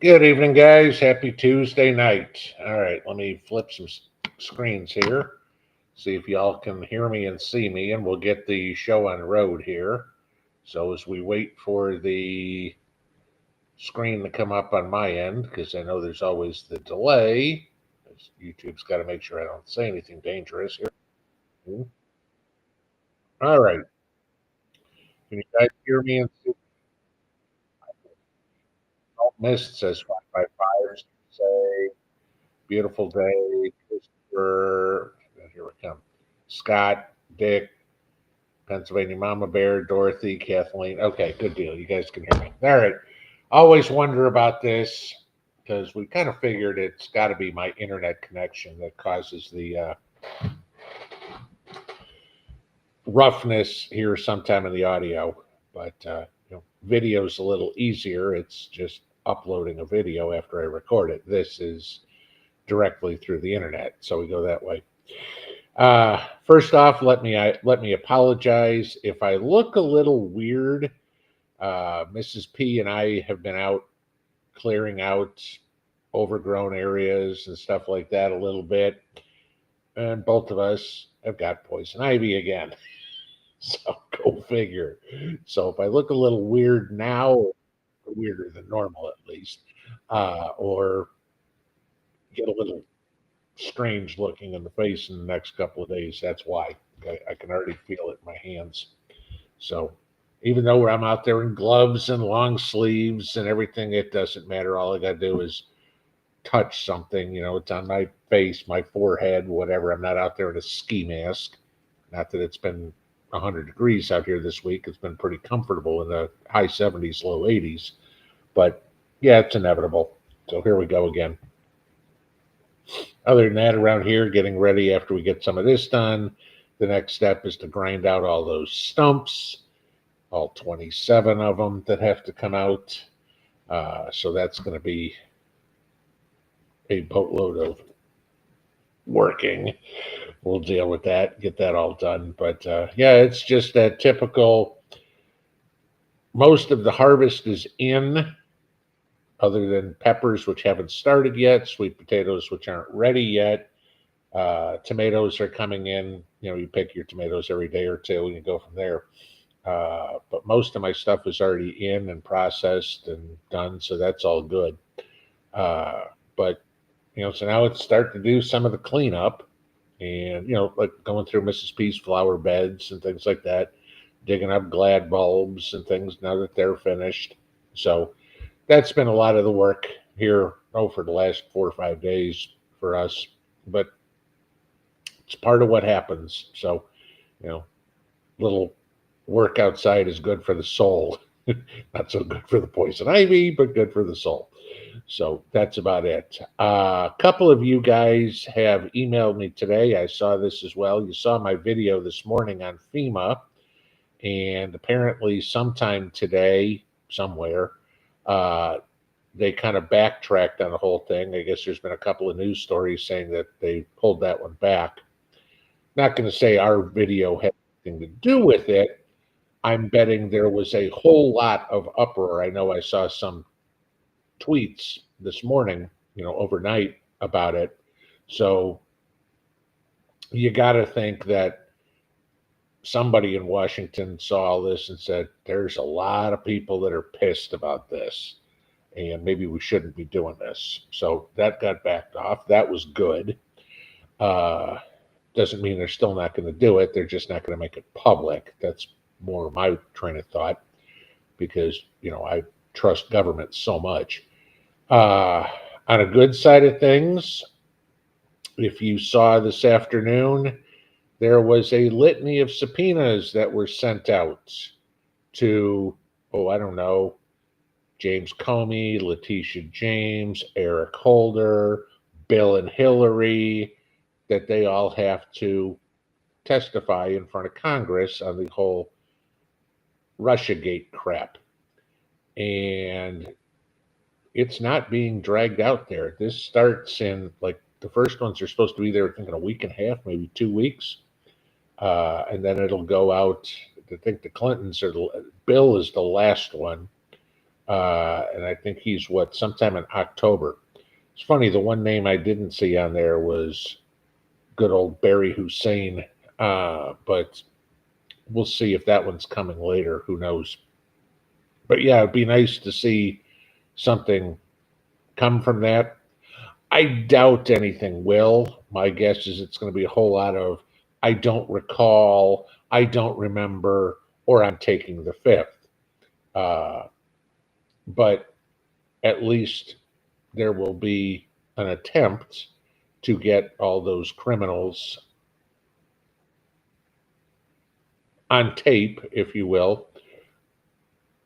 Good evening, guys. Happy Tuesday night. All right, let me flip some screens here, see if y'all can hear me and see me, and we'll get the show on the road here. So, as we wait for the screen to come up on my end, because I know there's always the delay, because YouTube's got to make sure I don't say anything dangerous here. All right, can you guys hear me and see? Mist says 555. Say, beautiful day, Christopher. Here we come. Scott, Dick, Pennsylvania Mama Bear, Dorothy, Kathleen. Okay, good deal. You guys can hear me. All right. Always wonder about this because we kind of figured it's got to be my internet connection that causes the roughness here sometime in the audio. But video's a little easier. It's just uploading a video after I record it. This is directly through the internet, so we go that way. First off, let me apologize if I look a little weird. Mrs. P and I have been out clearing out overgrown areas and stuff like that a little bit, and both of us have got poison ivy again. So go figure. So if I look a little weird now, weirder than normal at least, or get a little strange looking in the face in the next couple of days. That's why I can already feel it in my hands. So even though I'm out there in gloves and long sleeves and everything, it doesn't matter. All I got to do is touch something. It's on my face, my forehead, whatever. I'm not out there in a ski mask. Not that it's been 100 degrees out here this week. It's been pretty comfortable in the high 70s, low 80s. But yeah, it's inevitable. So here we go again. Other than that, around here, getting ready after we get some of this done, the next step is to grind out all those stumps, all 27 of them that have to come out. So that's going to be a boatload of working. We'll deal with that, get that all done. But yeah, it's just that typical. Most of the harvest is in, other than peppers, which haven't started yet, sweet potatoes, which aren't ready yet. Tomatoes are coming in. You pick your tomatoes every day or two and you go from there. But most of my stuff is already in and processed and done, so that's all good. But so now it's start to do some of the cleanup, and like going through Mrs. P's flower beds and things like that, digging up glad bulbs and things now that they're finished. So that's been a lot of the work here for the last 4 or 5 days for us, but it's part of what happens. So, little work outside is good for the soul. Not so good for the poison ivy, but good for the soul. So that's about it. A couple of you guys have emailed me today. I saw this as well. You saw my video this morning on FEMA, and apparently sometime today, somewhere, they kind of backtracked on the whole thing. I guess there's been a couple of news stories saying that they pulled that one back. Not going to say our video had anything to do with it. I'm betting there was a whole lot of uproar. I know I saw some tweets this morning, overnight about it. So you got to think that somebody in Washington saw all this and said, there's a lot of people that are pissed about this, and maybe we shouldn't be doing this. So that got backed off. That was good. Doesn't mean they're still not going to do it. They're just not going to make it public. That's more my train of thought, because, I trust government so much. On a good side of things, if you saw this afternoon, there was a litany of subpoenas that were sent out to, I don't know, James Comey, Letitia James, Eric Holder, Bill and Hillary, that they all have to testify in front of Congress on the whole Russiagate crap. And it's not being dragged out there. This starts in, like, the first ones are supposed to be there, I think, in a week and a half, maybe 2 weeks. And then it'll go out. I think the Clintons Bill is the last one. And I think he's sometime in October. It's funny, the one name I didn't see on there was good old Barry Hussein, but we'll see if that one's coming later. Who knows? But yeah, it'd be nice to see something come from that. I doubt anything will. My guess is it's going to be a whole lot of I don't recall, I don't remember, or I'm taking the fifth. Uh, but at least there will be an attempt to get all those criminals on tape, if you will,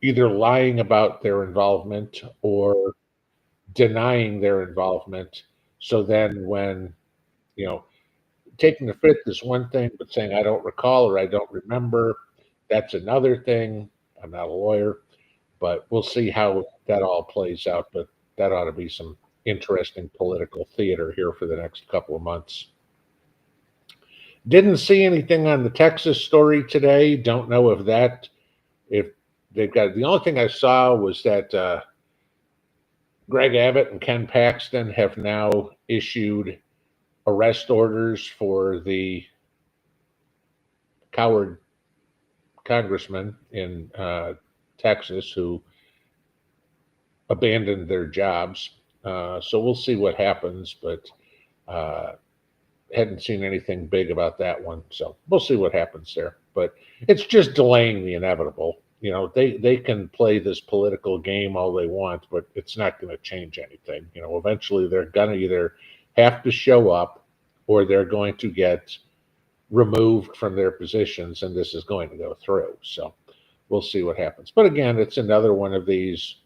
either lying about their involvement or denying their involvement. So then, when, you know, taking the fifth is one thing, but saying I don't recall or I don't remember, that's another thing. I'm not a lawyer, but we'll see how that all plays out. But that ought to be some interesting political theater here for the next couple of months. Didn't see anything on the Texas story today. Don't know if they've got, the only thing I saw was that Greg Abbott and Ken Paxton have now issued arrest orders for the coward congressman in Texas who abandoned their jobs. So we'll see what happens, but uh, hadn't seen anything big about that one. So we'll see what happens there. But it's just delaying the inevitable. You know, they can play this political game all they want, but it's not going to change anything. You know, eventually they're going to either have to show up or they're going to get removed from their positions, and this is going to go through. So we'll see what happens. But again, it's another one of these,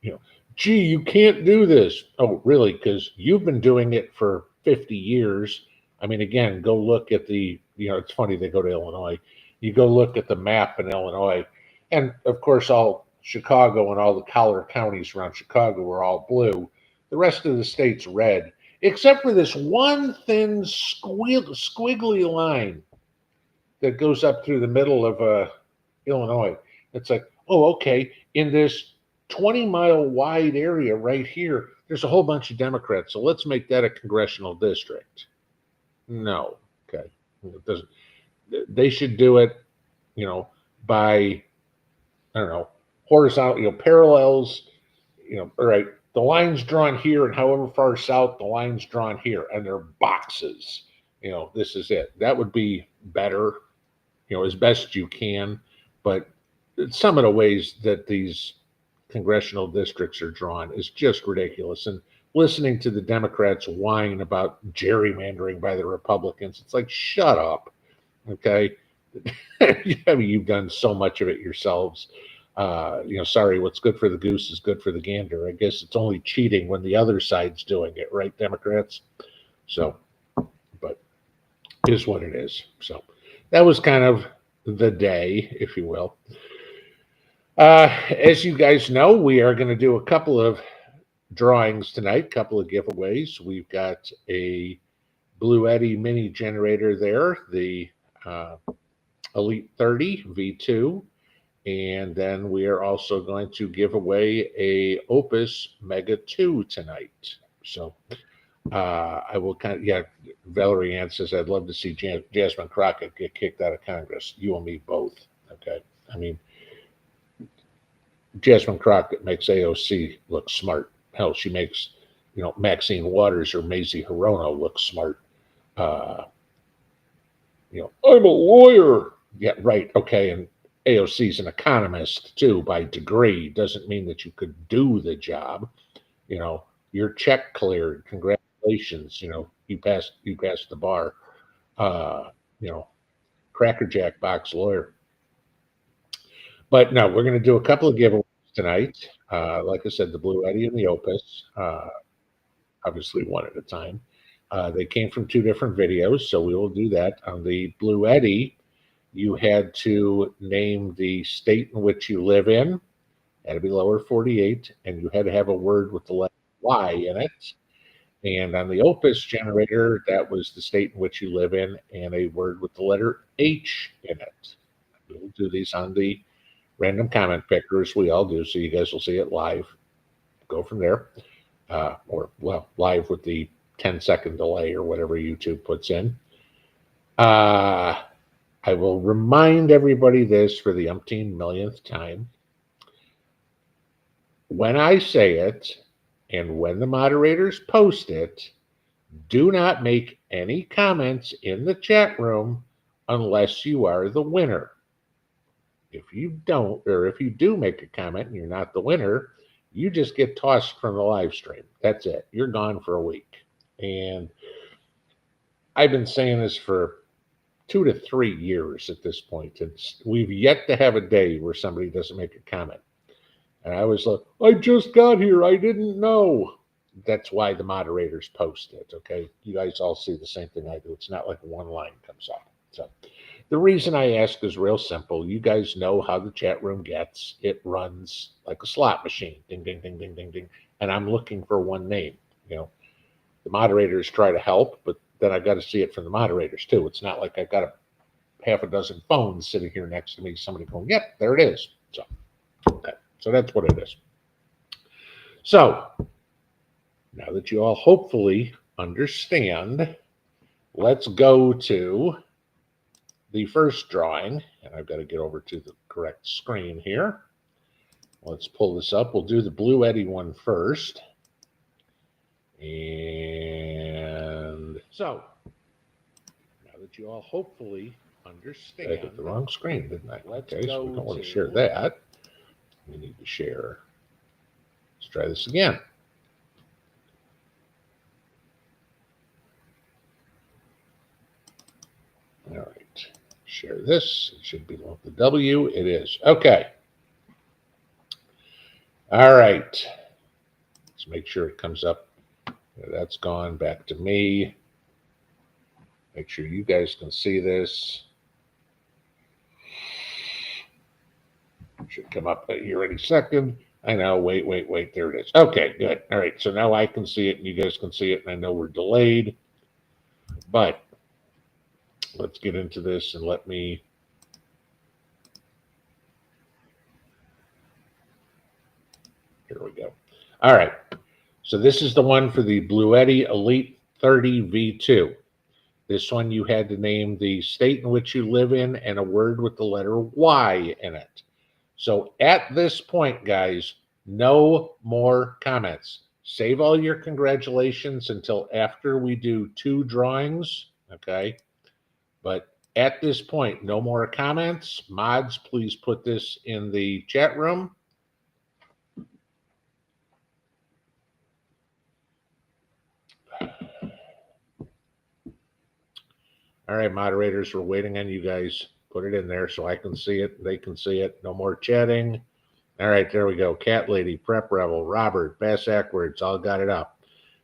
you know, gee, you can't do this. Oh, really? Because you've been doing it for 50 years. I mean, again, go look at it's funny they go to Illinois. You go look at the map in Illinois, and of course, all Chicago and all the collar counties around Chicago are all blue. The rest of the state's red, except for this one thin squiggly line that goes up through the middle of Illinois. It's like, oh, okay, in this 20-mile wide area right here, there's a whole bunch of Democrats, so let's make that a congressional district. No, okay, it doesn't. They should do it, by, I don't know, horizontal, parallels, all right, the line's drawn here, and however far south, the line's drawn here, and they're boxes. This is it. That would be better, as best you can. But some of the ways that these congressional districts are drawn is just ridiculous. And listening to the Democrats whine about gerrymandering by the Republicans, it's like, shut up. Okay. I mean, you've done so much of it yourselves. Sorry, what's good for the goose is good for the gander. I guess it's only cheating when the other side's doing it, right, Democrats? So, but is what it is. So that was kind of the day, if you will. As you guys know, we are going to do a couple of drawings tonight, couple of giveaways. We've got a Blue Eddy mini generator there, the Elite 30 V2, and then we are also going to give away a Opus Mega 2 tonight. So I will Valerie Ann says, I'd love to see Jasmine Crockett get kicked out of Congress. You and me both. Okay. I mean, Jasmine Crockett makes AOC look smart. Hell, she makes, Maxine Waters or Mazie Hirono look smart. I'm a lawyer. Yeah, right. Okay. And AOC's an economist too by degree. Doesn't mean that you could do the job. Your check cleared. Congratulations. You passed the bar. Crackerjack box lawyer. But no, we're going to do a couple of giveaways tonight. Like I said, the Blue Eddy and the Opus, obviously one at a time. They came from two different videos, so we will do that. On the Blue Eddy, you had to name the state in which you live in, had to be lower 48, and you had to have a word with the letter Y in it. And on the Opus generator, that was the state in which you live in and a word with the letter H in it. We'll do these on the random comment pickers. We all do, so you guys will see it live. Go from there, or well, live with the 10-second delay or whatever YouTube puts in. I will remind everybody this for the umpteen millionth time. When I say it, and when the moderators post it, do not make any comments in the chat room unless you are the winner. If you don't, or if you do make a comment and you're not the winner, you just get tossed from the live stream. That's it. You're gone for a week. And I've been saying this for 2 to 3 years at this point. We've yet to have a day where somebody doesn't make a comment. And I was like, I just got here. I didn't know. That's why the moderators post it. Okay. You guys all see the same thing I do. It's not like one line comes up. So the reason I ask is real simple. You guys know how the chat room gets. It runs like a slot machine. Ding, ding, ding, ding, ding, ding. And I'm looking for one name. You know, the moderators try to help, but then I got to see it from the moderators too. It's not like I've got half a dozen phones sitting here next to me. Somebody going, yep, there it is. So that's what it is. So now that you all hopefully understand, let's go to the first drawing. And I've got to get over to the correct screen here. Let's pull this up. We'll do the Blue Eddy one first. And so now that you all hopefully understand. I hit the wrong screen, didn't I? Okay, so we don't want to share that. We need to share. Let's try this again. All right, share this. It should be the W. It is. Okay. All right. Let's make sure it comes up. That's gone back to me. Make sure you guys can see this. Should come up here any second. I know. Wait. There it is. Okay, good. All right. So now I can see it and you guys can see it. And I know we're delayed. But let's get into this and let me. Here we go. All right. So this is the one for the Blue Eddy Elite 30 V2. This one you had to name the state in which you live in and a word with the letter Y in it. So at this point, guys, no more comments. Save all your congratulations until after we do 2 drawings, okay? But at this point, no more comments. Mods, please put this in the chat room. All right, moderators, we're waiting on you guys. Put it in there so I can see it. They can see it. No more chatting. All right, there we go. Cat Lady, Prep Rebel, Robert, Bass Ackwards, all got it up.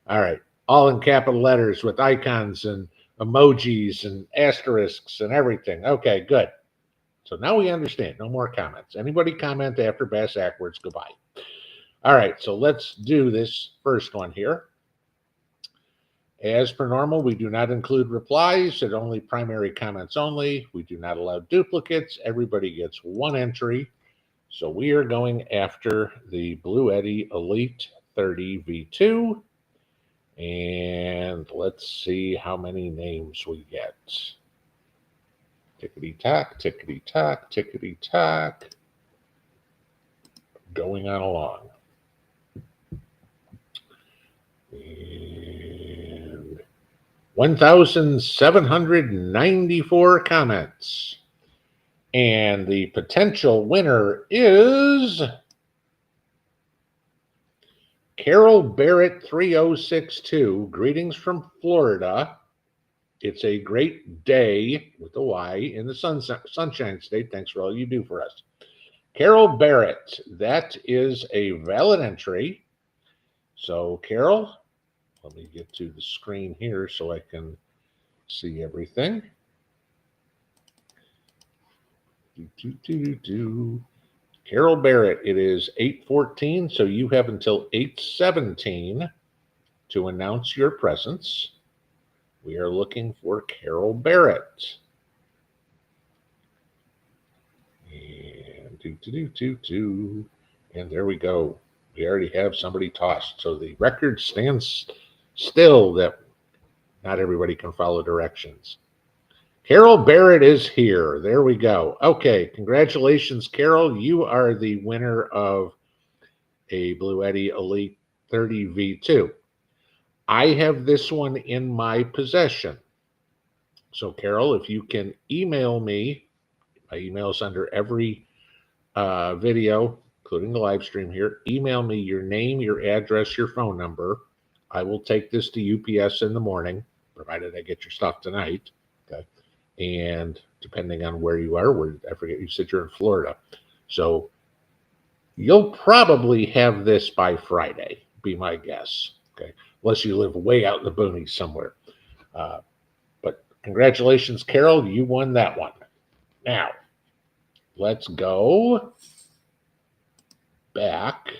All right, all in capital letters with icons and emojis and asterisks and everything. Okay, good. So now we understand. No more comments. Anybody comment after Bass Ackwards, goodbye. All right, so let's do this first one here. As per normal, we do not include replies. It only primary comments only. We do not allow duplicates. Everybody gets 1 entry. So we are going after the Blue Eddy Elite 30 V2. And let's see how many names we get. Tickety-tock, tickety-tock, tickety-tock. Going on along. And 1,794 comments. And the potential winner is Carol Barrett 3062. Greetings from Florida. It's a great day with a Y in the Sunshine State. Thanks for all you do for us. Carol Barrett, that is a valid entry. So, Carol, let me get to the screen here so I can see everything. Carol Barrett, it is 8:14, so you have until 8:17 to announce your presence. We are looking for Carol Barrett. And And there we go. We already have somebody tossed. So the record stands still that not everybody can follow directions. Carol Barrett is here. There we go. Okay, congratulations, Carol. You are the winner of a Blue Eddy Elite 30 V2. I have this one in my possession. So, Carol, if you can email me, my email is under every video, including the live stream here. Email me your name, your address, your phone number. I will take this to UPS in the morning, provided I get your stuff tonight. Okay. And depending on where you are, I forget, you said you're in Florida. So you'll probably have this by Friday, be my guess. Okay. Unless you live way out in the boonies somewhere. But congratulations, Carol. You won that one. Now, let's go back.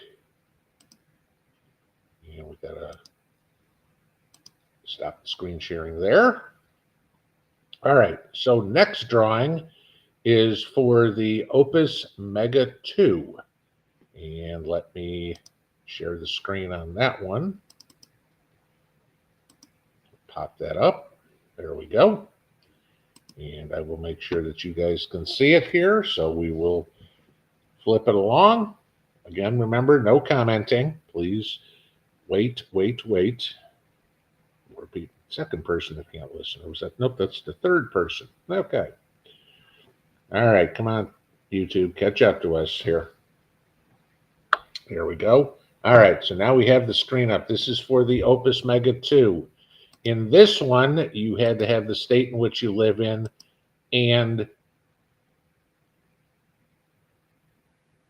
And we gotta stop the screen sharing there. All right, so next drawing is for the Opus Mega 2. And let me share the screen on that one. Pop that up. There we go. And I will make sure that you guys can see it here. So we will flip it along. Again, remember, no commenting. Please wait. More people. Second person that can't listen. Or was that? Nope, that's the third person. Okay. All right, come on, YouTube, catch up to us here. Here we go. All right, so now we have the screen up. This is for the Opus Mega 2. In this one, you had to have the state in which you live in and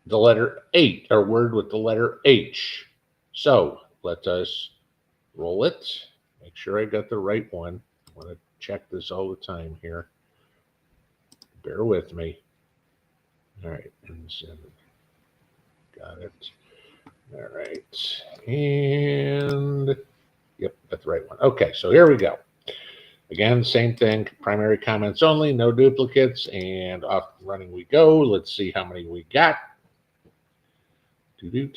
the letter 8, or word with the letter H. So let us roll it. Make sure I got the right one. I want to check this all the time here. Bear with me. All right. Got it. All right. And yep, that's the right one. Okay, so here we go. Again, same thing. Primary comments only, no duplicates, and off and running we go. Let's see how many we got. There's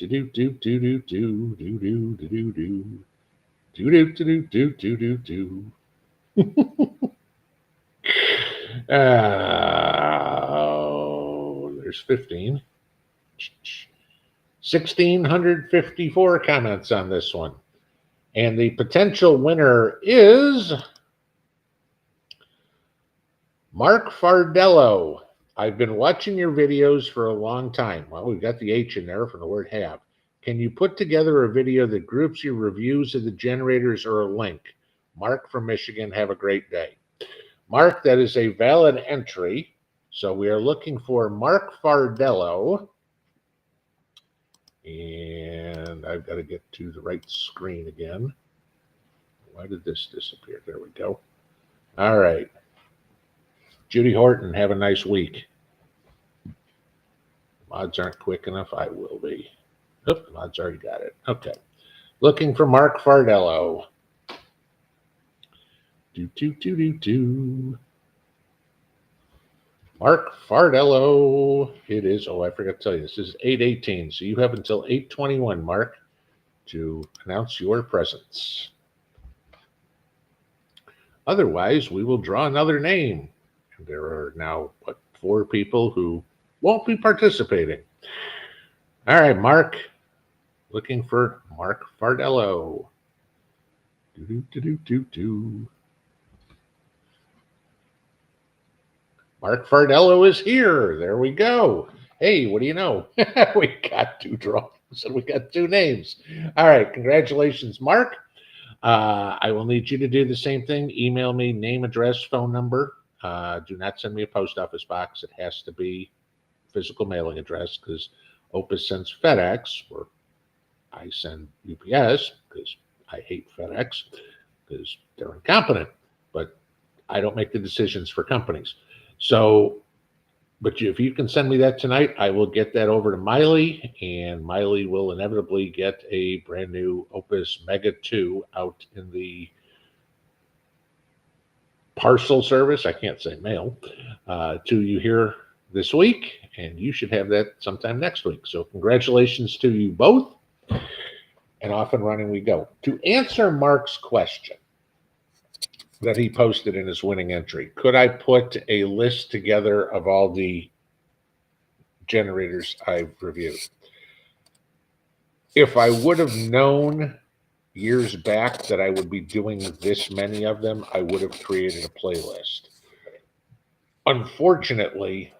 15. 1,654 comments on this one. And the potential winner is Mark Fardello. I've been watching your videos for a long time. Well, we've got the H in there from the word have. Can you put together a video that groups your reviews of the generators or a link? Mark from Michigan, have a great day. Mark, that is a valid entry. So we are looking for Mark Fardello. And I've got to get to the right screen again. Why did this disappear? There we go. All right. Judy Horton, have a nice week. Mods aren't quick enough. I will be. Oop, mods already got it. Okay. Looking for Mark Fardello. Mark Fardello. It is, oh, I forgot to tell you, this is 8/18. So you have until 8/21, Mark, to announce your presence. Otherwise, we will draw another name. There are now, 4 people who won't be participating. All right, Mark. Looking for Mark Fardello. Mark Fardello is here. There we go. Hey, what do you know? We got 2 drawings and we got 2 names. All right, congratulations, Mark. I will need you to do the same thing. Email me, name, address, phone number. Do not send me a post office box. It has to be physical mailing address because Opus sends FedEx, or I send UPS because I hate FedEx because they're incompetent. But I don't make the decisions for companies. So, but if you can send me that tonight, I will get that over to Miley, and Miley will inevitably get a brand new Opus Mega 2 out in the parcel service, I can't say mail, to you here this week. and you should have that sometime next week. So congratulations to you both, and off and running we go. To answer Mark's question that he posted in his winning entry, could I put a list together of all the generators I've reviewed? If I would have known years back that I would be doing this many of them, I would have created a playlist. Unfortunately,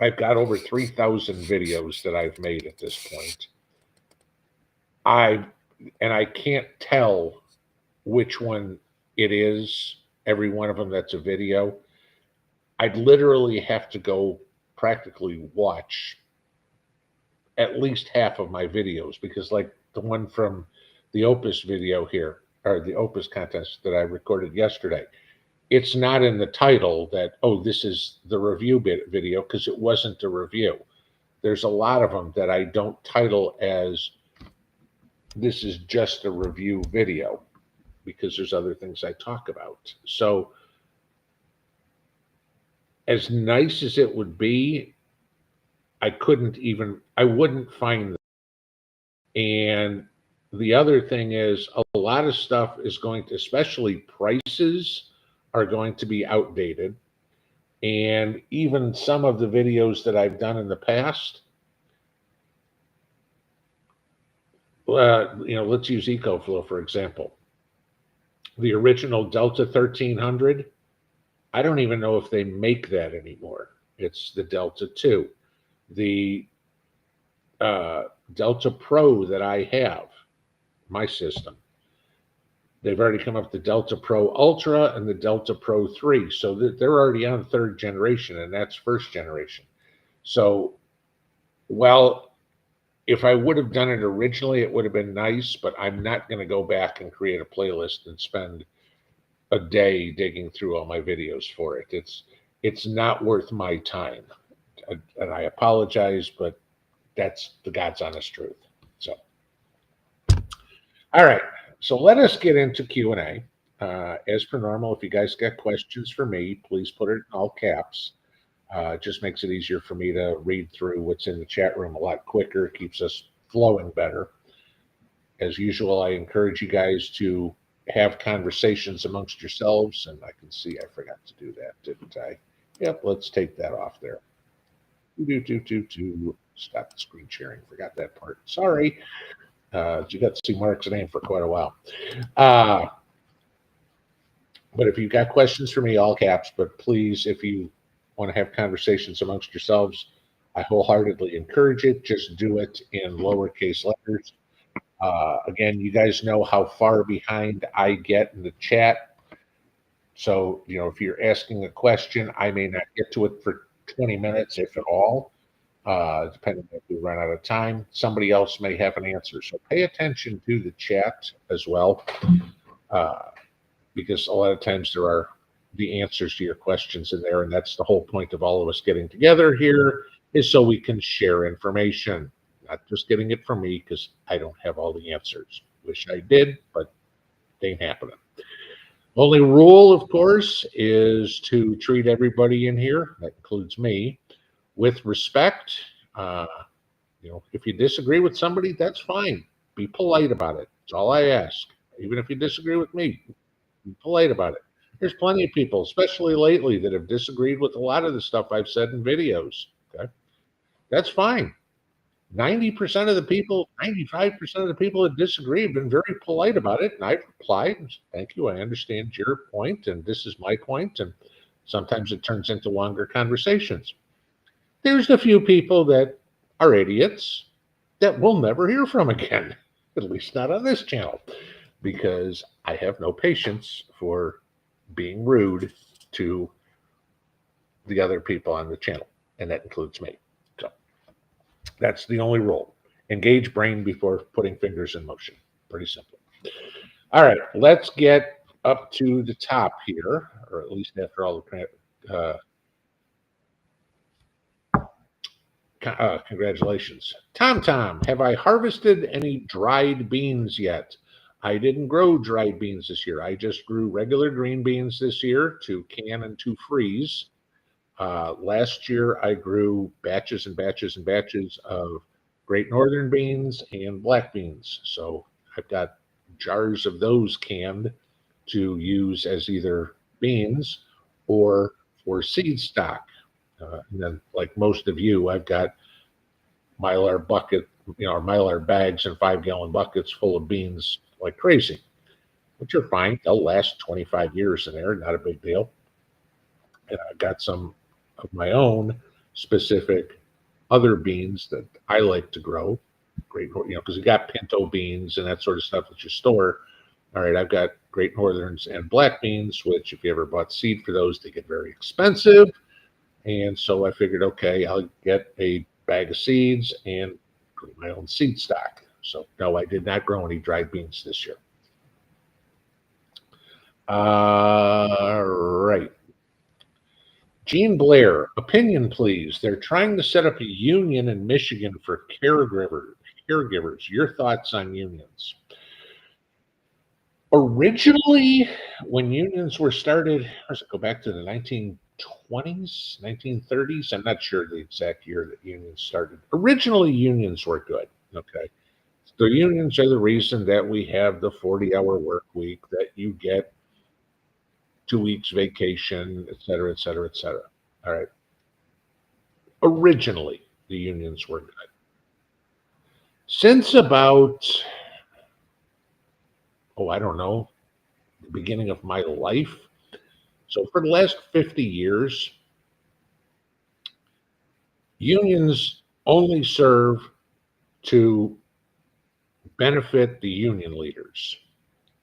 I've got over 3,000 videos that I've made at this point. I can't tell which one it is, every one of them that's a video. I'd literally have to go practically watch at least half of my videos, because like the one from the Opus video here, or the Opus contest that I recorded yesterday, it's not in the title that, oh, this is the review video, because it wasn't a review. There's a lot of them that I don't title as this is just a review video, because there's other things I talk about. So as nice as it would be, I wouldn't find them. And the other thing is, a lot of stuff is going to, especially prices, are going to be outdated. And even some of the videos that I've done in the past, let's use EcoFlow, for example. The original Delta 1300, I don't even know if they make that anymore. It's the Delta 2. The Delta Pro that I have, my system, they've already come up with the Delta Pro Ultra and the Delta Pro 3. So they're already on third generation, and that's first generation. So, well, if I would have done it originally, it would have been nice, but I'm not going to go back and create a playlist and spend a day digging through all my videos for it. It's not worth my time. And I apologize, but that's the God's honest truth. So, all right. So let us get into Q&A. As per normal, if you guys got questions for me, please put it in all caps. It just makes it easier for me to read through what's in the chat room a lot quicker. It keeps us flowing better. As usual, I encourage you guys to have conversations amongst yourselves. And I can see I forgot to do that, didn't I? Yep, let's take that off there. Stop the screen sharing. Forgot that part. Sorry. You got to see Mark's name for quite a while. But if you've got questions for me, all caps, but please, if you want to have conversations amongst yourselves, I wholeheartedly encourage it. Just do it in lowercase letters. Again, you guys know how far behind I get in the chat. So, if you're asking a question, I may not get to it for 20 minutes, if at all, depending if we run out of time. Somebody else may have an answer. So pay attention to the chat as well, because a lot of times there are the answers to your questions in there, and that's the whole point of all of us getting together here, is so we can share information, not just getting it from me, because I don't have all the answers. Wish I did, but it ain't happening. Only rule, of course, is to treat everybody in here, that includes me, with respect. If you disagree with somebody, that's fine. Be polite about it. That's all I ask. Even if you disagree with me, be polite about it. There's plenty of people, especially lately, that have disagreed with a lot of the stuff I've said in videos. Okay, that's fine. 90% of the people, 95% of the people that disagree have been very polite about it. And I've replied, thank you, I understand your point, and this is my point. And sometimes it turns into longer conversations. There's a few people that are idiots that we'll never hear from again, at least not on this channel, because I have no patience for being rude to the other people on the channel, and that includes me. So that's the only rule. Engage brain before putting fingers in motion. Pretty simple. All right, let's get up to the top here, or at least after all the congratulations. Tom, have I harvested any dried beans yet? I didn't grow dried beans this year. I just grew regular green beans this year to can and to freeze. Last year, I grew batches and batches and batches of Great Northern beans and black beans. So I've got jars of those canned to use as either beans or for seed stock. And then, like most of you, I've got Mylar bucket, or Mylar bags and 5-gallon buckets full of beans like crazy, which are fine. They'll last 25 years in there, not a big deal. And I've got some of my own specific other beans that I like to grow. Great, because you got pinto beans and that sort of stuff that you store. All right, I've got Great Northerns and black beans, which if you ever bought seed for those, they get very expensive. And so I figured, okay, I'll get a bag of seeds and grow my own seed stock. So no, I did not grow any dried beans this year. Right. Jean Blair, opinion, please. They're trying to set up a union in Michigan for caregivers. Your thoughts on unions? Originally, when unions were started, does it go back to the 1920s, 1930s? I'm not sure the exact year that unions started. Originally, unions were good. Okay. The unions are the reason that we have the 40-hour work week, that you get 2 weeks vacation, et cetera, et cetera, et cetera. All right. Originally, the unions were good. Since about, I don't know, the beginning of my life. So for the last 50 years, unions only serve to benefit the union leaders.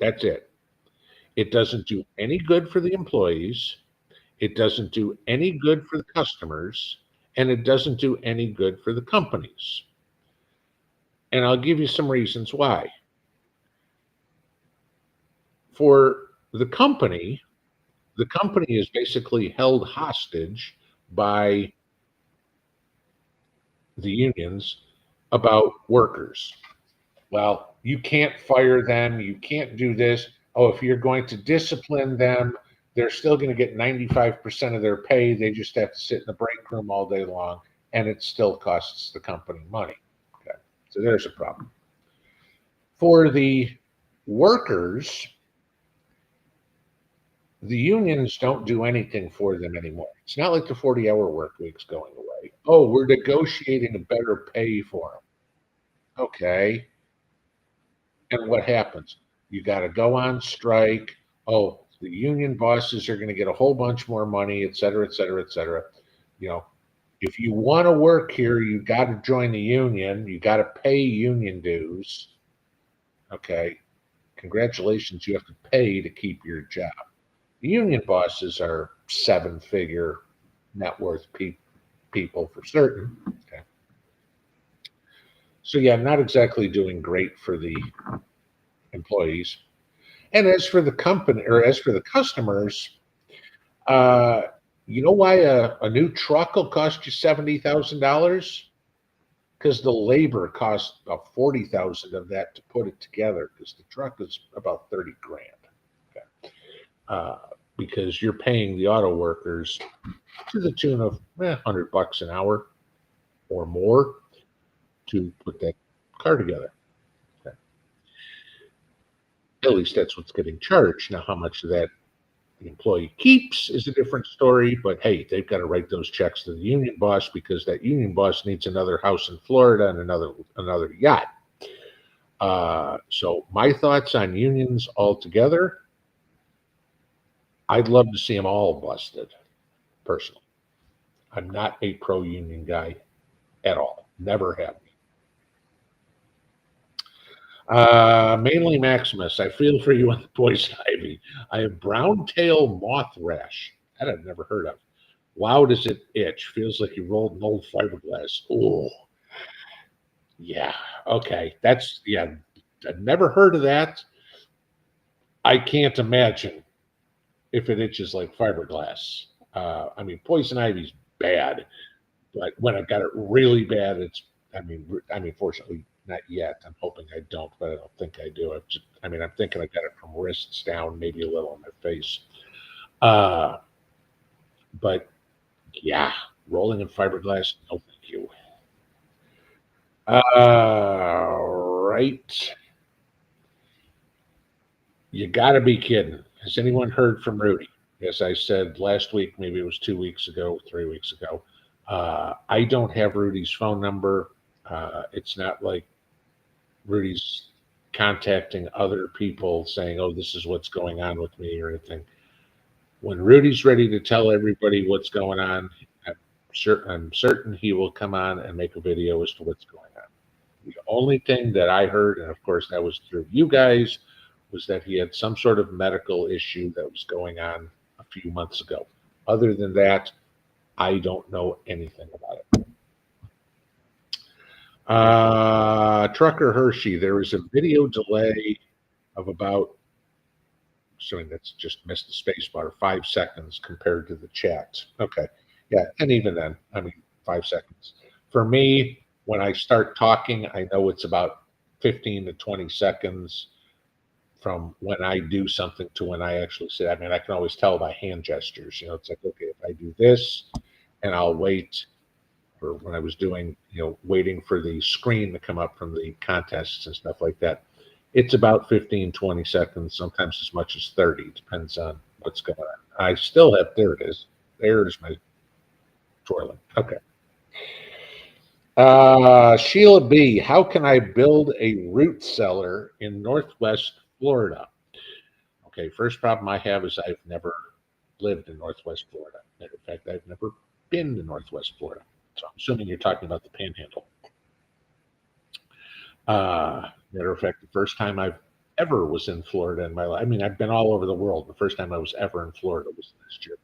That's it. It doesn't do any good for the employees. It doesn't do any good for the customers, and it doesn't do any good for the companies. And I'll give you some reasons why. For the company is basically held hostage by the unions about workers. Well, you can't fire them. You can't do this. Oh, if you're going to discipline them, they're still going to get 95% of their pay. They just have to sit in the break room all day long, and it still costs the company money. Okay. So there's a problem. For the workers, the unions don't do anything for them anymore. It's not like the 40-hour work week's going away. Oh, we're negotiating a better pay for them. Okay. And what happens? You got to go on strike. Oh, the union bosses are going to get a whole bunch more money, et cetera, et cetera, et cetera. You know, if you want to work here, you got to join the union. You got to pay union dues. Okay. Congratulations, you have to pay to keep your job. The union bosses are 7-figure net worth people for certain. Okay. So yeah, not exactly doing great for the employees. And as for the company, or as for the customers, you know why a new truck will cost you $70,000? Because the labor costs about 40,000 of that to put it together. Because the truck is about 30 grand. Okay. Because you're paying the auto workers to the tune of $100 an hour or more to put that car together. Okay. At least that's what's getting charged. Now, how much of that the employee keeps is a different story, but hey, they've got to write those checks to the union boss because that union boss needs another house in Florida and another yacht. So my thoughts on unions altogether, I'd love to see them all busted, personally. I'm not a pro-union guy at all. Never have been. Mainly Maximus, I feel for you on the poison ivy. I have brown tail moth rash. That I've never heard of. Wow, does it itch? Feels like you rolled an old fiberglass. Oh, yeah. Okay, I've never heard of that. I can't imagine if it itches like fiberglass. I mean, poison ivy's bad, but when I've got it really bad, fortunately, not yet. I'm hoping I don't, but I don't think I do. I'm thinking I got it from wrists down, maybe a little on my face. But Yeah, rolling in fiberglass. No, thank you. Right. You got to be kidding. Has anyone heard from Rudy? As I said last week, maybe it was 2 weeks ago, 3 weeks ago. I don't have Rudy's phone number. It's not like Rudy's contacting other people saying, "Oh, this is what's going on with me" or anything. When Rudy's ready to tell everybody what's going on, I'm certain he will come on and make a video as to what's going on. The only thing that I heard, and of course that was through you guys, was that he had some sort of medical issue that was going on a few months ago. Other than that, I don't know anything about it. Trucker Hershey, there is a video delay of about, assuming that's just missed the space bar, 5 seconds compared to the chat. Okay. Yeah. And even then, I mean, 5 seconds. For me, when I start talking, I know it's about 15 to 20 seconds from when I do something to when I actually say. I mean, I can always tell by hand gestures. It's like, okay, if I do this and I'll wait, or when I was doing, waiting for the screen to come up from the contests and stuff like that, it's about 15, 20 seconds, sometimes as much as 30, depends on what's going on. I still have, there it is. There's my twirling. Okay. Sheila B, how can I build a root cellar in Northwest Florida? Okay, first problem I have is I've never lived in Northwest Florida. Matter of fact, I've never been to Northwest Florida. So I'm assuming you're talking about the Panhandle. Matter of fact, the first time I've ever was in Florida in my life. I mean, I've been all over the world. The first time I was ever in Florida was last year.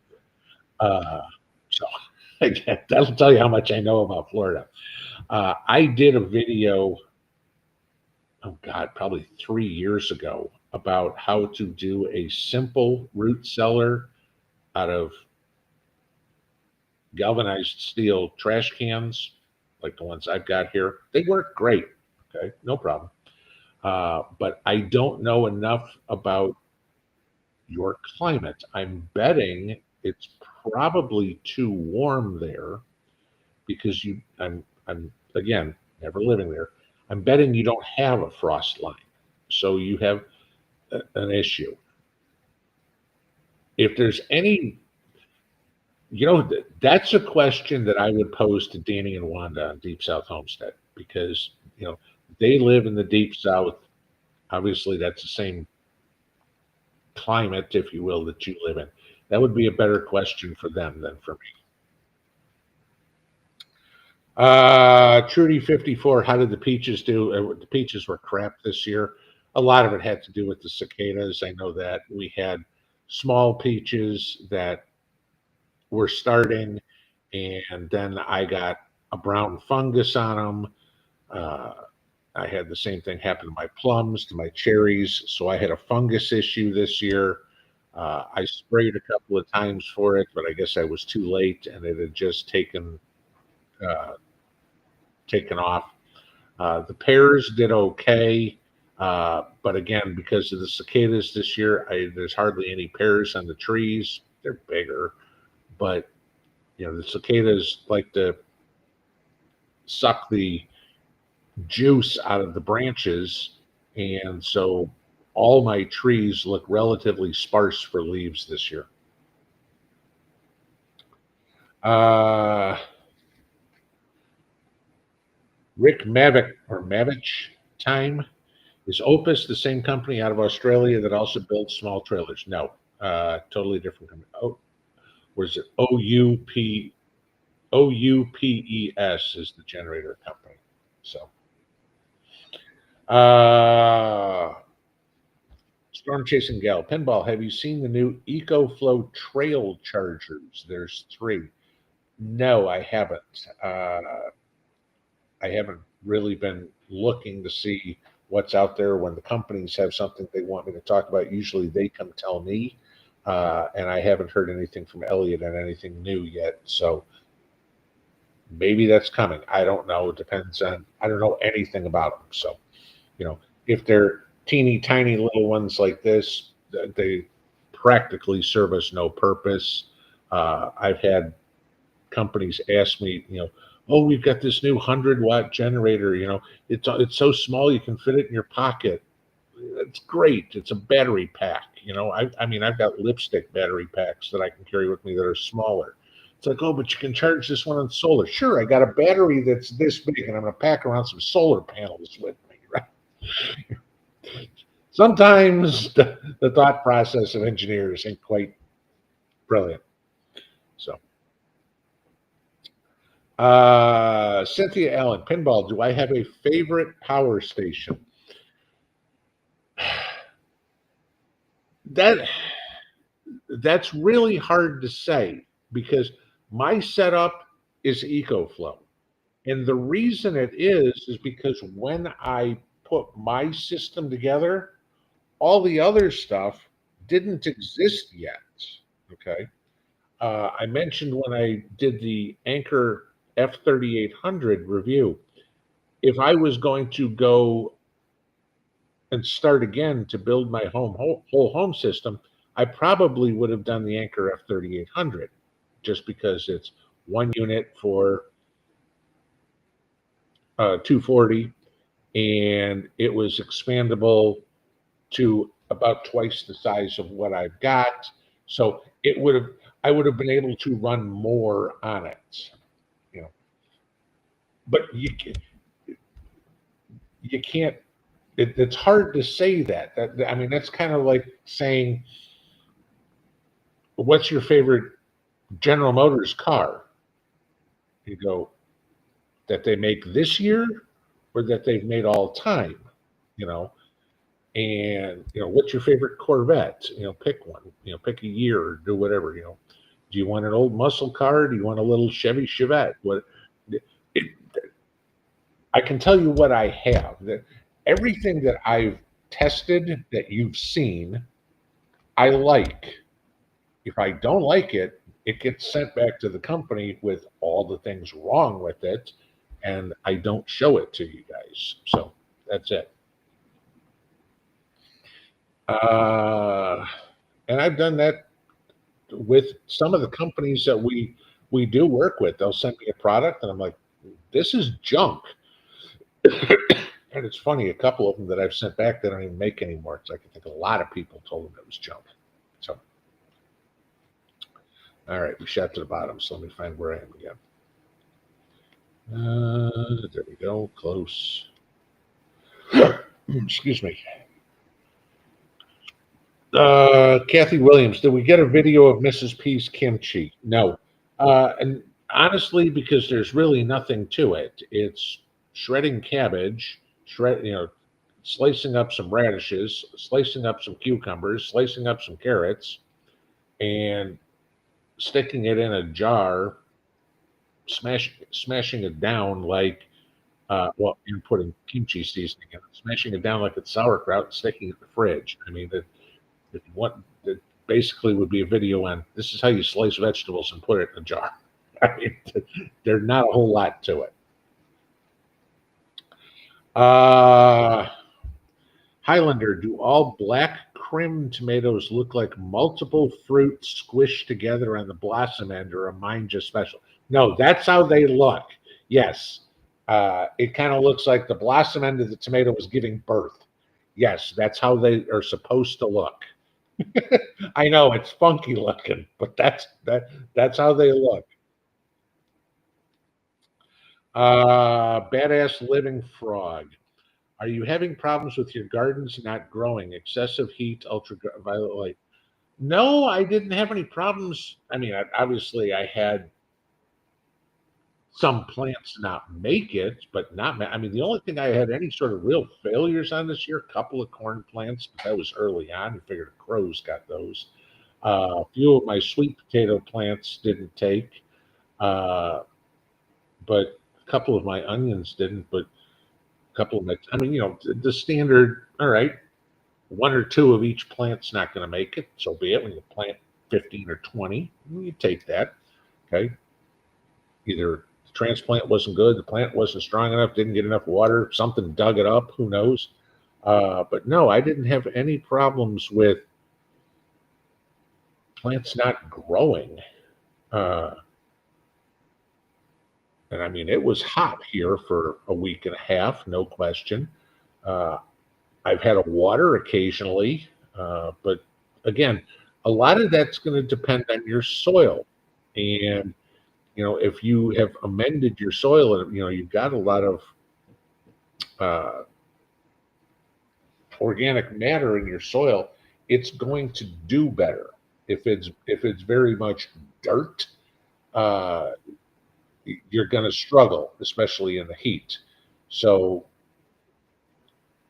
Uh, so again, that'll tell you how much I know about Florida. I did a video, oh God, probably 3 years ago about how to do a simple root cellar out of galvanized steel trash cans, like the ones I've got here. They work great. Okay, no problem. But I don't know enough about your climate. I'm betting it's probably too warm there because I'm again never living there. I'm betting you don't have a frost line, so you have an issue. If there's any, that's a question that I would pose to Danny and Wanda on Deep South Homestead because they live in the Deep South. Obviously, that's the same climate, if you will, that you live in. That would be a better question for them than for me. Trudy 54, how did the peaches do? The peaches were crap this year. A lot of it had to do with the cicadas. I know that we had small peaches that were starting, and then I got a brown fungus on them. I had the same thing happen to my plums, to my cherries. So I had a fungus issue this year. I sprayed a couple of times for it, but I guess I was too late and it had just uh, taken off. The pears did okay. But again, because of the cicadas this year, there's hardly any pears on the trees. They're bigger, but the cicadas like to suck the juice out of the branches, and so all my trees look relatively sparse for leaves this year. Uh, Rick Mavic or Mavich time. Is Opus the same company out of Australia that also builds small trailers? No, totally different company. Oh, was it OUPES is the generator company. So, uh, Storm Chasing Gal, Pinball, have you seen the new EcoFlow trail chargers? There's 3. No, I haven't. I haven't really been looking to see what's out there. When the companies have something they want me to talk about, usually they come tell me. And I haven't heard anything from Elliot on anything new yet. So maybe that's coming. I don't know. It depends on, I don't know anything about them. So, if they're teeny tiny little ones like this, they practically serve us no purpose. I've had companies ask me, oh, we've got this new 100-watt generator. It's so small you can fit it in your pocket. It's great. It's a battery pack. I mean, I've got lipstick battery packs that I can carry with me that are smaller. It's like, oh, but you can charge this one on solar. Sure, I got a battery that's this big, and I'm going to pack around some solar panels with me, right? Sometimes the thought process of engineers ain't quite brilliant. So, Cynthia Allen, Pinball, do I have a favorite power station? That that's really hard to say because my setup is EcoFlow. And the reason it is because when I put my system together, all the other stuff didn't exist yet. Okay. I mentioned when I did the Anchor F3800 review, if I was going to go and start again to build my whole home system, I probably would have done the Anchor F3800 just because it's one unit for 240 and it was expandable to about twice the size of what I've got. So I would have been able to run more on it, you know. But you can't. It's hard to say that. I mean, that's kind of like saying, "What's your favorite General Motors car?" You go, that they make this year, or that they've made all time, you know. And what's your favorite Corvette? Pick one. Pick a year or do whatever. Do you want an old muscle car? Do you want a little Chevy Chevette? What? It, I can tell you what I have. That everything that I've tested that you've seen, I like. If I don't like it, it gets sent back to the company with all the things wrong with it, and I don't show it to you guys. So that's it. And I've done that with some of the companies that we do work with. They'll send me a product, and I'm like, "This is junk." And it's funny, a couple of them that I've sent back, they don't even make anymore. It's like I think a lot of people told them it was junk. So, all right, we shot to the bottom. So let me find where I am again. There we go. Close. Excuse me. Kathy Williams, did we get a video of Mrs. P's kimchi? No. And honestly, because there's really nothing to it. It's shredding cabbage, slicing up some radishes, slicing up some cucumbers, slicing up some carrots, and sticking it in a jar, smashing it down like, and putting kimchi seasoning in it, smashing it down like it's sauerkraut, and sticking it in the fridge. I mean, if you want, it basically would be a video on this is how you slice vegetables and put it in a jar. I mean, there's not a whole lot to it. Highlander, do all black crim tomatoes look like multiple fruit squished together on the blossom end, or am mine just special? No, that's how they look. Yes. It kind of looks like the blossom end of the tomato is giving birth. Yes, that's how they are supposed to look. I know it's funky looking, but that's how they look. Badass living frog. Are you having problems with your gardens not growing? Excessive heat, ultraviolet light? No, I didn't have any problems. I mean, obviously, I had some plants not make it, but not. I mean, the only thing I had any sort of real failures on this year, a couple of corn plants, but that was early on. I figured the crows got those. A few of my sweet potato plants didn't take, but a couple of my onions didn't. But a couple of my, I mean, the standard. All right, one or two of each plant's not going to make it. So be it. When you plant 15 or 20, you take that. Okay, either the transplant wasn't good, the plant wasn't strong enough, didn't get enough water, something dug it up, who knows? But no, I didn't have any problems with plants not growing. And I mean, it was hot here for a week and a half, no question. Uh, I've had a water occasionally, but again, a lot of that's going to depend on your soil. And, if you have amended your soil and, you've got a lot of uh, organic matter in your soil, it's going to do better. If it's very much dirt, uh, you're going to struggle, especially in the heat. So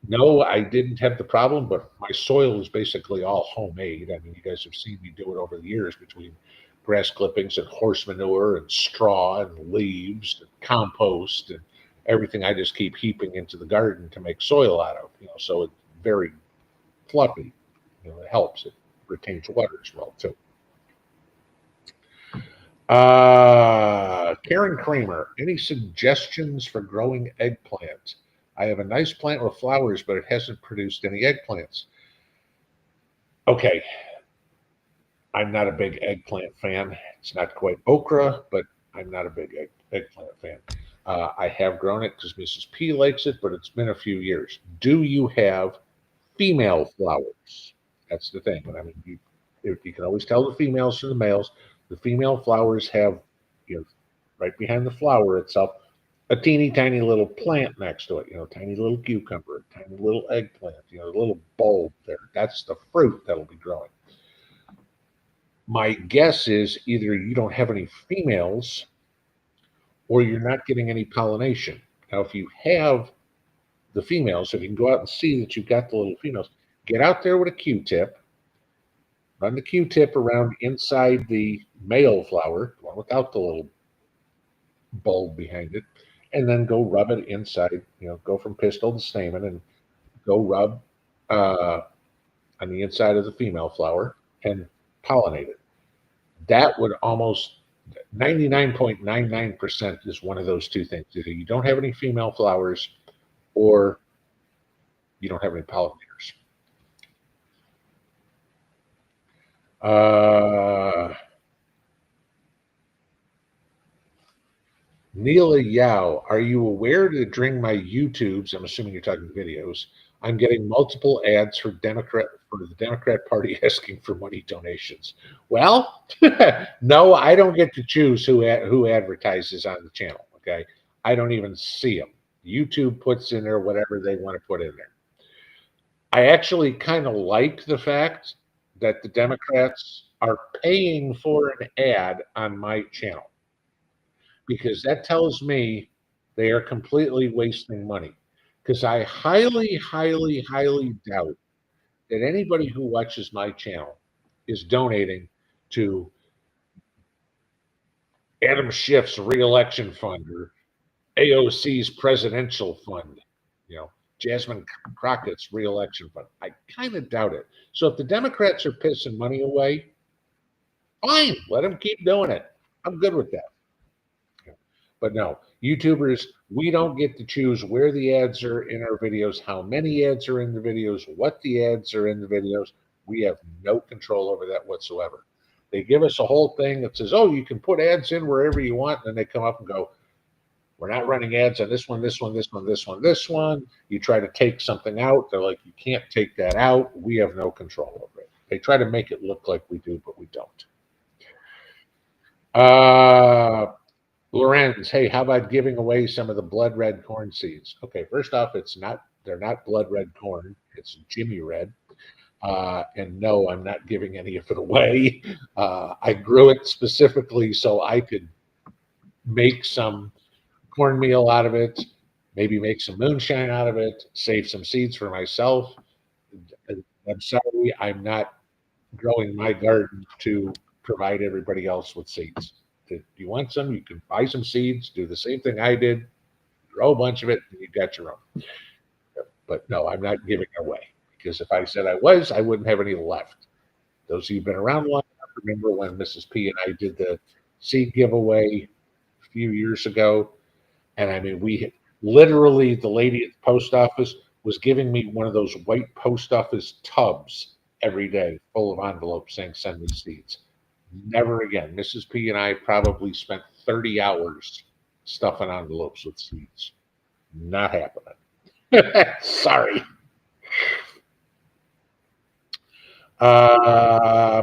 no, I didn't have the problem, but my soil is basically all homemade. I mean, you guys have seen me do it over the years between grass clippings and horse manure and straw and leaves and compost and everything I just keep heaping into the garden to make soil out of, so it's very fluffy. It helps. It retains water as well, too. Karen Kramer, any suggestions for growing eggplant? I have a nice plant with flowers, but it hasn't produced any eggplants. Okay, I'm not a big eggplant fan. It's not quite okra, but I'm not a big eggplant fan. I have grown it because Mrs. P likes it, but it's been a few years. Do you have female flowers? That's the thing. I mean, you can always tell the females from the males. The female flowers have, right behind the flower itself, a teeny tiny little plant next to it, tiny little cucumber, tiny little eggplant, a little bulb there. That's the fruit that'll be growing. My guess is either you don't have any females or you're not getting any pollination. Now, if you have the females, if you can go out and see that you've got the little females, get out there with a Q-tip, run the Q-tip around inside the male flower, the one without the little bulb behind it, and then go rub it inside, go from pistil to stamen and go rub on the inside of the female flower and pollinate it. That would almost 99.99% is one of those two things. Either you don't have any female flowers or you don't have any pollinators. Neela Yao, are you aware that during my YouTubes, I'm assuming you're talking videos, I'm getting multiple ads for the Democrat Party asking for money donations? Well, no, I don't get to choose who advertises on the channel. Okay, I don't even see them. YouTube puts in there whatever they want to put in there. I actually kind of like the fact that the Democrats are paying for an ad on my channel, because that tells me they are completely wasting money. Because I highly, highly, highly doubt that anybody who watches my channel is donating to Adam Schiff's reelection fund or AOC's presidential fund, Jasmine Crockett's reelection fund. I kind of doubt it. So if the Democrats are pissing money away, fine, let them keep doing it. I'm good with that. But no, YouTubers, we don't get to choose where the ads are in our videos, how many ads are in the videos, what the ads are in the videos. We have no control over that whatsoever. They give us a whole thing that says, oh, you can put ads in wherever you want. And then they come up and go, we're not running ads on this one, this one, this one, this one, this one. You try to take something out. They're like, you can't take that out. We have no control over it. They try to make it look like we do, but we don't. Lorenz, hey, how about giving away some of the blood red corn seeds? Okay, first off, they're not blood red corn. It's Jimmy Red. And no, I'm not giving any of it away. I grew it specifically so I could make some cornmeal out of it, maybe make some moonshine out of it, save some seeds for myself. I'm sorry, I'm not growing my garden to provide everybody else with seeds. If you want some, you can buy some seeds, do the same thing I did, grow a bunch of it, and you got your own. But no, I'm not giving it away, because if I said I was, I wouldn't have any left. Those of you who've been around long enough remember when Mrs. P and I did the seed giveaway a few years ago. And I mean, we literally, the lady at the post office was giving me one of those white post office tubs every day full of envelopes saying, send me seeds. Never again. Mrs. P and I probably spent 30 hours stuffing envelopes with seeds. Not happening. Sorry.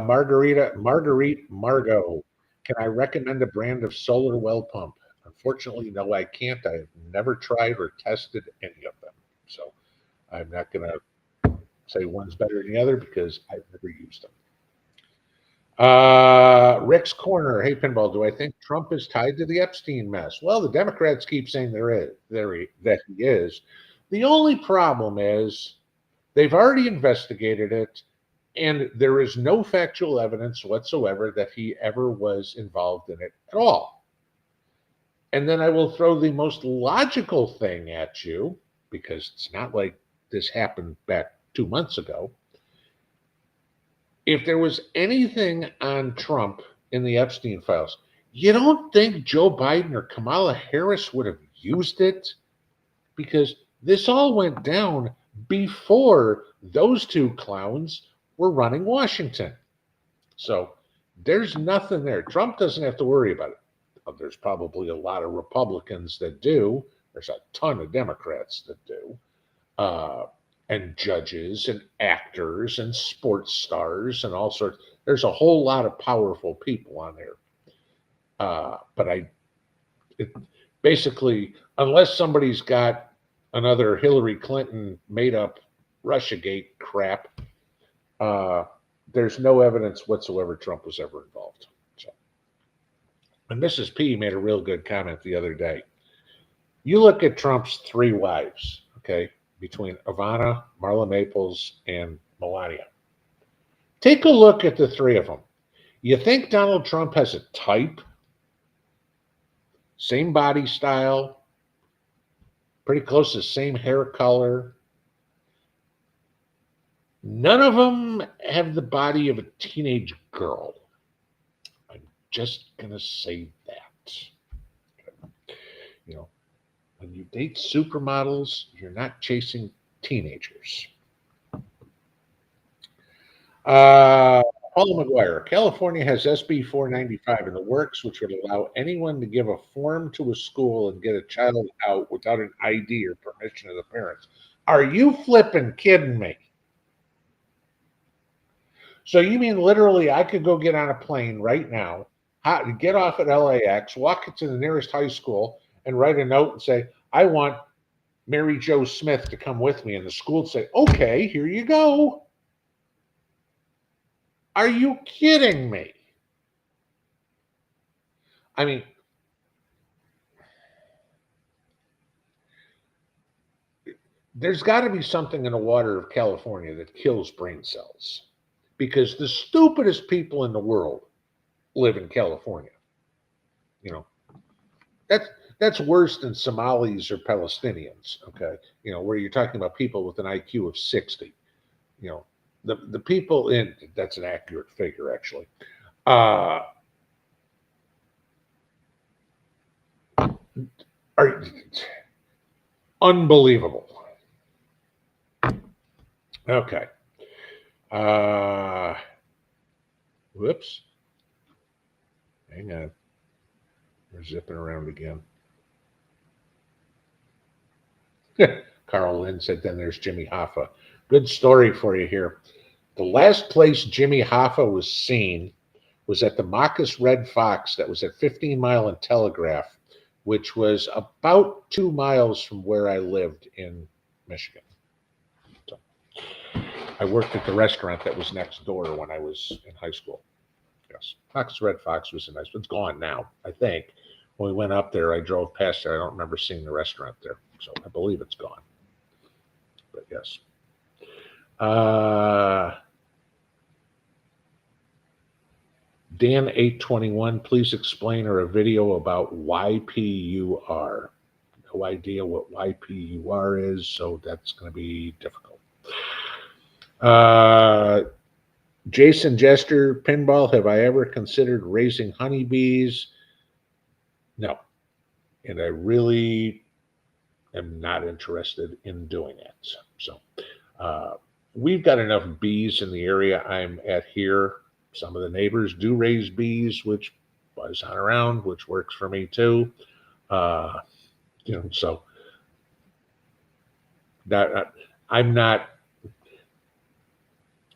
Margot, can I recommend a brand of solar well pump? Unfortunately, no, I can't. I've never tried or tested any of them. So I'm not going to say one's better than the other because I've never used them. Rick's Corner. Hey, Pinball, do I think Trump is tied to the Epstein mess? Well, the Democrats keep saying that he is. The only problem is they've already investigated it, and there is no factual evidence whatsoever that he ever was involved in it at all. And then I will throw the most logical thing at you, because it's not like this happened back 2 months ago. If there was anything on Trump in the Epstein files, you don't think Joe Biden or Kamala Harris would have used it? Because this all went down before those two clowns were running Washington. So there's nothing there. Trump doesn't have to worry about it. There's probably a lot of Republicans that do. There's a ton of Democrats that do. And judges and actors and sports stars and all sorts. There's a whole lot of powerful people on there. But basically, unless somebody's got another Hillary Clinton made up Russiagate crap, there's no evidence whatsoever Trump was ever involved. So, and Mrs. P made a real good comment the other day. You look at Trump's three wives, okay, between Ivana, Marla Maples, and Melania. Take a look at the three of them. You think Donald Trump has a type? Same body style, pretty close to the same hair color. None of them have the body of a teenage girl. I'm just going to say that. You know, when you date supermodels, you're not chasing teenagers. Paula McGuire, California has SB 495 in the works, which would allow anyone to give a form to a school and get a child out without an ID or permission of the parents. Are you flipping kidding me? So you mean literally I could go get on a plane right now, get off at LAX, walk to the nearest high school, and write a note and say, I want Mary Jo Smith to come with me. And the school would say, okay, here you go. Are you kidding me? I mean, there's got to be something in the water of California that kills brain cells, because the stupidest people in the world live in California. You know, that's worse than Somalis or Palestinians, okay? You know, where you're talking about people with an IQ of 60. You know, the people in, that's an accurate figure, actually. Are unbelievable. Okay. Whoops. Hang on. We're zipping around again. Carl Lynn said, then there's Jimmy Hoffa. Good story for you here. The last place Jimmy Hoffa was seen was at the Marcus Red Fox that was at 15 Mile and Telegraph, which was about 2 miles from where I lived in Michigan. So, I worked at the restaurant that was next door when I was in high school. Yes, Marcus Red Fox was a nice, it's gone now, I think. When we went up there, I drove past there. I don't remember seeing the restaurant there, so I believe it's gone. But yes. Dan 821, please explain or a video about YPUR. No idea what YPUR is, so that's going to be difficult. Jason Jester, Pinball, have I ever considered raising honeybees? No. And I really am not interested in doing it. So we've got enough bees in the area I'm at here. Some of the neighbors do raise bees, which buzz on around, which works for me too. So that I'm not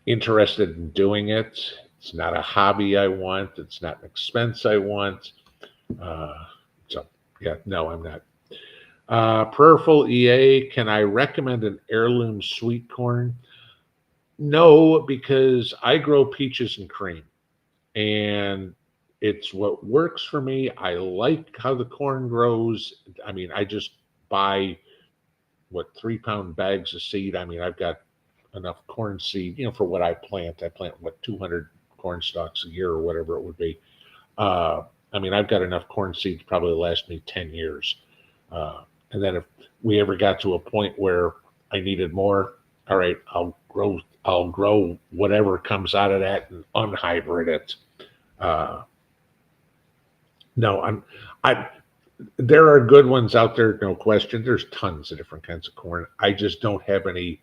interested in doing it. It's not a hobby I want. It's not an expense I want. Uh, so yeah, no, I'm not. Prayerful EA, can I recommend an heirloom sweet corn? No, because I grow peaches and cream, and it's what works for me. I like how the corn grows. I mean, I just buy 3-pound bags of seed. I mean, I've got enough corn seed, for what I plant. I plant 200 corn stalks a year or whatever it would be. Uh, I mean, I've got enough corn seed to probably last me 10 years. And then if we ever got to a point where I needed more, all right, I'll grow whatever comes out of that and unhybrid it. Uh, no, I there are good ones out there, no question. There's tons of different kinds of corn. I just don't have any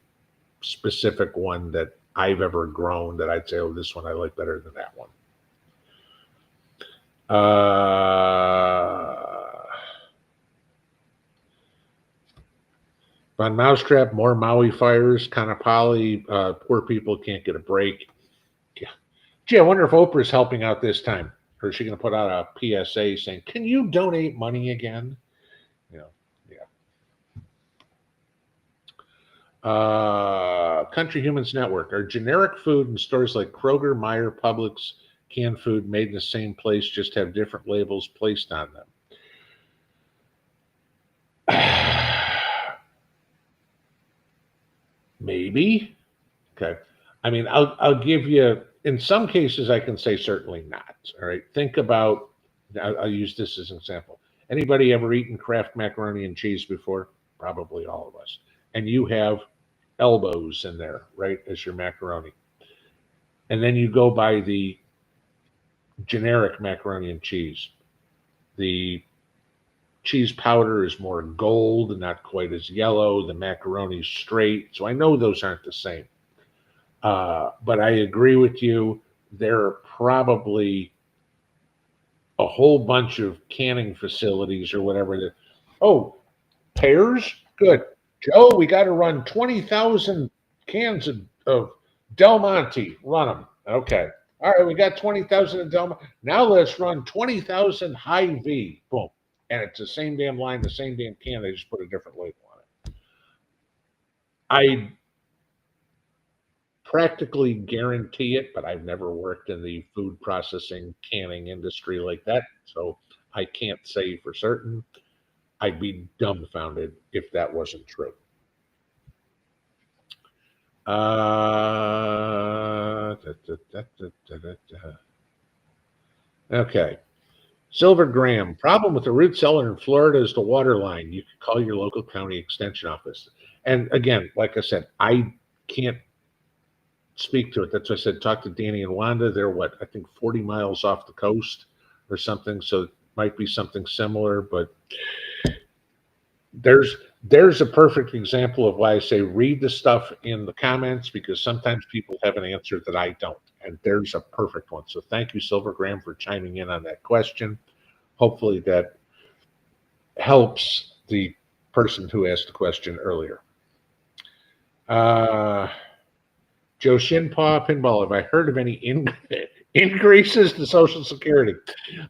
specific one that I've ever grown that I'd say, oh, this one I like better than that one. On Mousetrap, more Maui fires, Kanapali, poor people can't get a break. Yeah. Gee, I wonder if Oprah is helping out this time. Or is she going to put out a PSA saying, can you donate money again? Yeah. Country Humans Network. Are generic food in stores like Kroger, Meijer, Publix, canned food made in the same place, just have different labels placed on them? Maybe. Okay. I mean, I'll give you, in some cases, I can say certainly not. All right. Think about, I'll use this as an example. Anybody ever eaten Kraft macaroni and cheese before? Probably all of us. And you have elbows in there, right, as your macaroni. And then you go by the generic macaroni and cheese. The cheese powder is more gold and not quite as yellow. The macaroni's straight. So I know those aren't the same. But I agree with you. There are probably a whole bunch of canning facilities or whatever that, oh, pears? Good. Joe, we got to run 20,000 cans of Del Monte. Run them. Okay. All right, we got 20,000 of Del Monte. Now let's run 20,000 High V. Boom. And it's the same damn line, the same damn can. They just put a different label on it. I practically guarantee it, but I've never worked in the food processing canning industry like that. So I can't say for certain. I'd be dumbfounded if that wasn't true. Okay. Silver Graham, problem with the root cellar in Florida is the water line. You can call your local county extension office. And again, like I said, I can't speak to it. That's why I said talk to Danny and Wanda. They're I think 40 miles off the coast or something. So it might be something similar, but there's a perfect example of why I say read the stuff in the comments, because sometimes people have an answer that I don't. And there's a perfect one. So thank you, Silver Graham, for chiming in on that question. Hopefully that helps the person who asked the question earlier. Joe Shinpaw Pinball, have I heard of any increases to Social Security?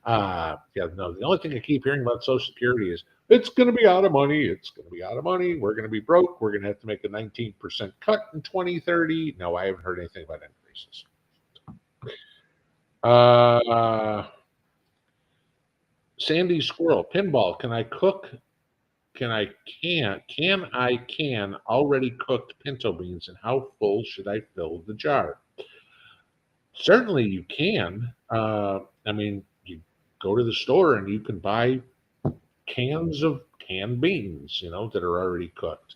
Yeah, no, the only thing I keep hearing about Social Security is it's going to be out of money. It's going to be out of money. We're going to be broke. We're going to have to make a 19% cut in 2030. No, I haven't heard anything about increases. Sandy Squirrel, Pinball, can I cook? Can I can already cooked pinto beans, and how full should I fill the jar? Certainly you can. I mean, you go to the store and you can buy cans of canned beans, that are already cooked.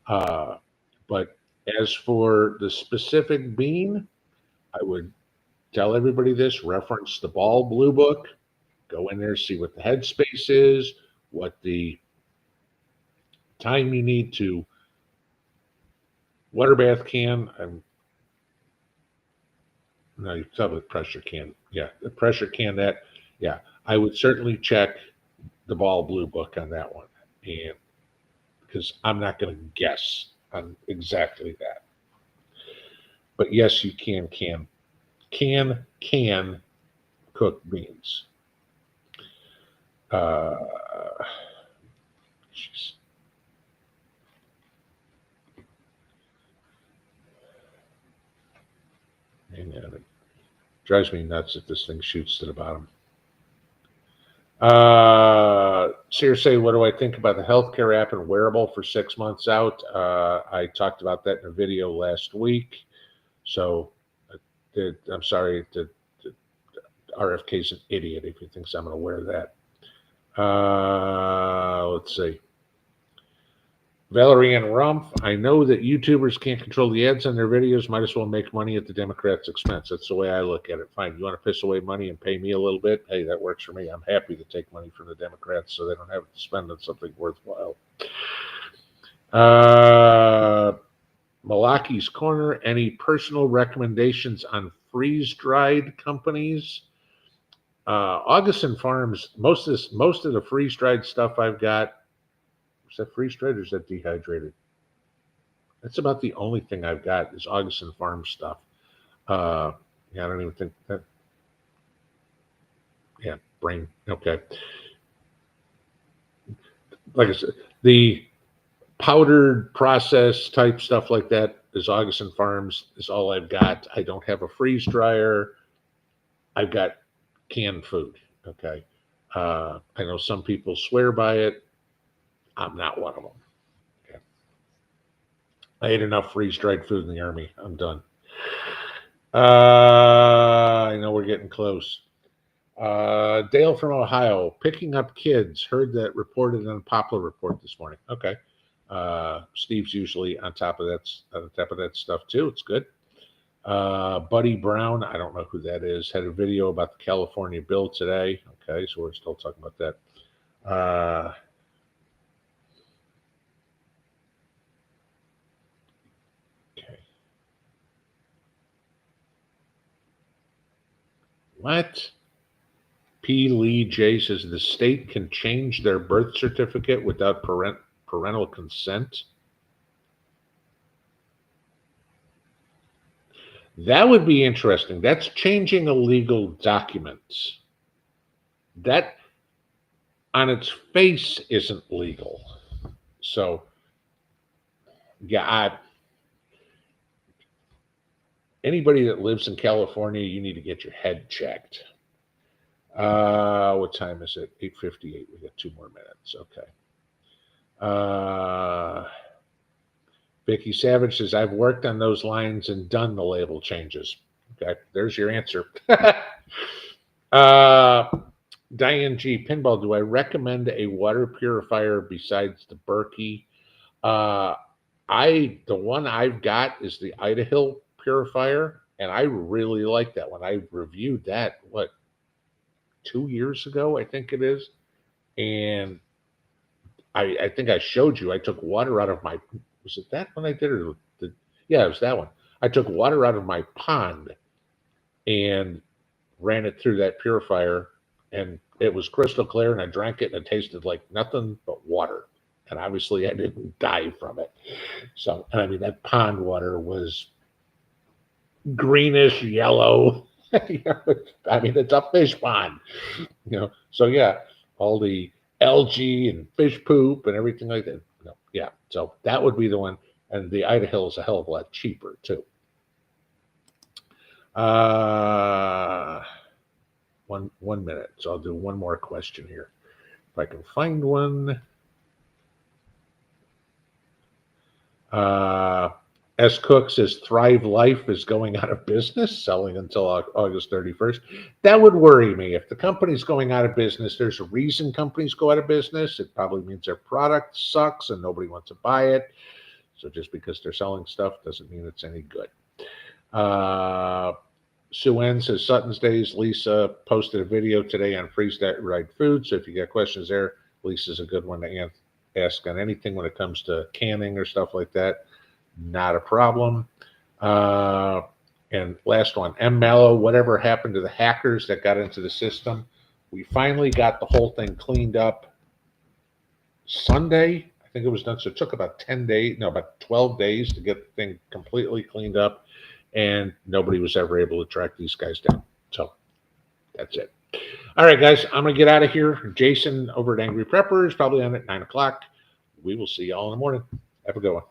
But as for the specific bean, I would tell everybody this: reference the Ball Blue Book. Go in there, see what the headspace is, what the time you need to water bath can. No, you tell the pressure can. Yeah, the pressure can. I would certainly check the Ball Blue Book on that one, and because I'm not going to guess on exactly that. But yes, you can cook beans. Geez. And it drives me nuts if this thing shoots to the bottom. Seriously, what do I think about the healthcare app and wearable for 6 months out? I talked about that in a video last week. So I'm sorry, the RFK's an idiot if he thinks I'm going to wear that. Let's see. Valerie Ann Rumpf, I know that YouTubers can't control the ads on their videos, might as well make money at the Democrats' expense. That's the way I look at it. Fine, you want to piss away money and pay me a little bit? Hey, that works for me. I'm happy to take money from the Democrats so they don't have to spend on something worthwhile. Malaki's Corner, any personal recommendations on freeze-dried companies? Augustin Farms, most of the freeze-dried stuff I've got, is that freeze-dried or is that dehydrated? That's about the only thing I've got is Augustin Farms stuff. Yeah, I don't even think that. Yeah, brain. Okay. Like I said, the powdered process type stuff like that is Augustin Farms is all I've got. I don't have a freeze dryer. I've got canned food. Okay. I know some people swear by it. I'm not one of them. Okay. I ate enough freeze-dried food in the Army. I'm done. I know we're getting close. Dale from Ohio, picking up kids. Heard that reported on Poplar Report this morning. Okay. Steve's usually on top of that stuff too. It's good. Buddy Brown, I don't know who that is, had a video about the California bill today. Okay, so we're still talking about that. Okay. What? P. Lee J says the state can change their birth certificate without parental consent. That would be interesting. That's changing a legal document. That on its face isn't legal. So, yeah, anybody that lives in California, you need to get your head checked. What time is it? 8:58. We got 2 more minutes. Okay. Vicky Savage says, I've worked on those lines and done the label changes. Okay, there's your answer. Diane G. Pinball, do I recommend a water purifier besides the Berkey? The one I've got is the Idaho purifier, and I really like that one. I reviewed that, 2 years ago, I think it is. And I think I showed you, I took water out of my, was it that one I did? Yeah, it was that one. I took water out of my pond and ran it through that purifier, and it was crystal clear, and I drank it, and it tasted like nothing but water. And obviously I didn't die from it. So, I mean, that pond water was greenish yellow. I mean, it's a fish pond, So yeah, all the algae and fish poop and everything like that. Yeah, so that would be the one, and the Idaho is a hell of a lot cheaper too. One minute, so I'll do one more question here if I can find one. S. Cook says Thrive Life is going out of business, selling until August 31st. That would worry me. If the company's going out of business, there's a reason companies go out of business. It probably means their product sucks and nobody wants to buy it. So just because they're selling stuff doesn't mean it's any good. Sue Ann says Sutton's Days. Lisa posted a video today on freeze-dried food. So if you got questions there, Lisa's a good one to ask on anything when it comes to canning or stuff like that. Not a problem. And last one, M. Mallow, whatever happened to the hackers that got into the system? We finally got the whole thing cleaned up. Sunday. I think it was done. So it took about 10 days, no, about 12 days to get the thing completely cleaned up. And nobody was ever able to track these guys down. So that's it. All right, guys, I'm going to get out of here. Jason over at Angry Prepper is probably on at 9 o'clock. We will see y'all in the morning. Have a good one.